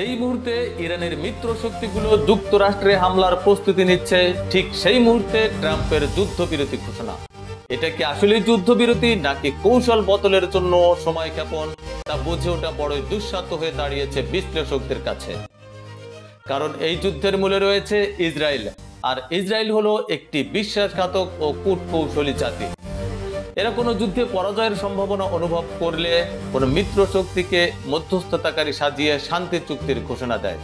যেই মুহূর্তে ইরানের মিত্র শক্তিগুলো যুক্তরাষ্ট্রে হামলার প্রস্তুতি নিচ্ছে, ঠিক সেই মুহূর্তে ট্রাম্পের যুদ্ধবিরতি ঘোষণা। এটা কি আসলে যুদ্ধবিরতি নাকি কৌশল বদলের জন্য সময় ক্ষেপণ, তা বুঝে ওঠা বড়ই দুঃসাধ্য হয়ে দাঁড়িয়েছে বিশ্লেষকদের কাছে। কারণ এই যুদ্ধের মূলে রয়েছে ইসরায়েল, আর ইসরায়েল হলো একটি বিশ্বাসঘাতক ও কূটকৌশলী জাতি। এরা কোনো যুদ্ধে পরাজয়ের সম্ভাবনা অনুভব করলে কোনো মিত্র শক্তিকে মধ্যস্থতাকারী সাজিয়ে শান্তি চুক্তির ঘোষণা দেয়।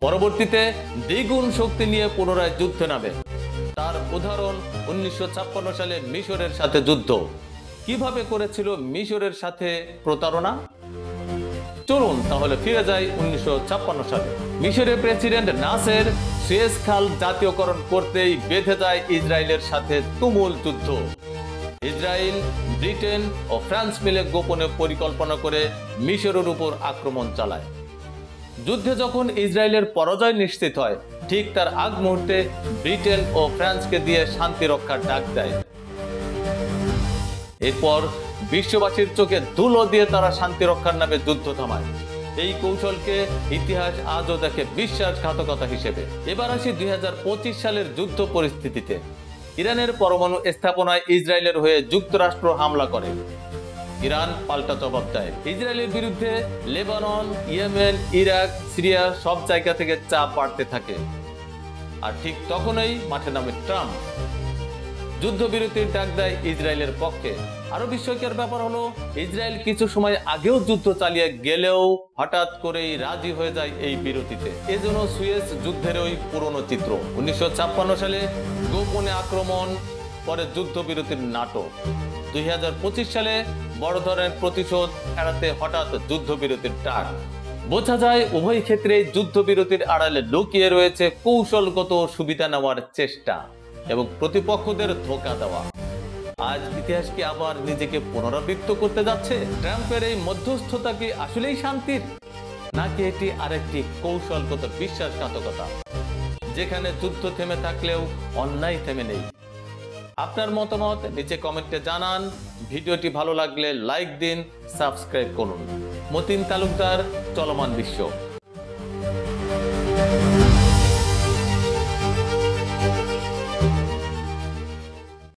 পরবর্তীতে দ্বিগুণ শক্তি নিয়ে পুনরায় যুদ্ধে নামে। তার উদাহরণ 1956 সালে মিশরের সাথে যুদ্ধ। কিভাবে করেছিল মিশরের সাথে প্রতারণা? চলুন তাহলে ফিরে যাই 1956 সালে। মিশরের প্রেসিডেন্ট নাসের সুয়েজ খাল জাতীয়করণ করতেই বেঁধে যায় ইসরায়েলের সাথে তুমুল যুদ্ধ। ইসরায়েল, ব্রিটেন ও ফ্রান্স মিলে গোপনে পরিকল্পনা করে মিশরের উপর আক্রমণ চালায়। যুদ্ধে যখন ইসরায়েলের পরাজয় নিশ্চিত হয়, ঠিক তার আগ মুহূর্তে ব্রিটেন ও ফ্রান্সকে দিয়ে শান্তি রক্ষার ডাক দেয়। এরপর বিশ্ববাসীর চোখে ধুলো দিয়ে তারা শান্তি রক্ষার নামে যুদ্ধ থামায়। এই কৌশলকে ইতিহাস আজও দেখে বিশ্বাসঘাতকতা হিসেবে। এবার আসি 2025 সালের যুদ্ধ পরিস্থিতিতে। ইরানের পরমাণু স্থাপনায় ইসরায়েলের হয়ে যুক্তরাষ্ট্র হামলা করে। ইরান পাল্টা জবাব দেয়। ইসরায়েলের বিরুদ্ধে লেবানন, ইয়েমেন, ইরাক, সিরিয়া সব জায়গা থেকে চাপ বাড়তে থাকে। আর ঠিক তখনই মাঠে নামে ট্রাম্প। যুদ্ধবিরতির ডাক দেয় ইসরায়েলের পক্ষে। আরো বিস্ময়কর ব্যাপার হলো, ইসরায়েল কিছু সময় আগেও যুদ্ধ চালিয়ে গেলেও হঠাৎ করেই রাজি হয়ে যায় এই বিরতিতে। এজন্য সুয়েজ যুদ্ধের ওই পুরনো চিত্র। 1956 সালে গোপনে আক্রমণ, পরে যুদ্ধবিরতির নাটক। 2025 সালে বড় ধরনের প্রতিশোধ এড়াতে হঠাৎ যুদ্ধবিরতির ডাক। বোঝা যায় উভয় ক্ষেত্রে যুদ্ধবিরতির আড়ালে লুকিয়ে রয়েছে কৌশলগত সুবিধা নেওয়ার চেষ্টা এবং প্রতিপক্ষদের ধোঁকা দেওয়া। আজ ইতিহাস কি আবার নিজেকে পুনরাবৃত্ত করতে যাচ্ছে? ট্রাম্পের এই মধ্যস্থতা কি আসলেই শান্তির, নাকি এটি আরেকটি কৌশলগত বিশ্বাসঘাতকতা, যেখানে যুদ্ধ থেমে থাকলেও অন্যায় থেমে নেই? আপনার মতামত নিচে কমেন্টে জানান। ভিডিওটি ভালো লাগলে লাইক দিন, সাবস্ক্রাইব করুন। মতিন তালুকদার, চলমান বিশ্ব।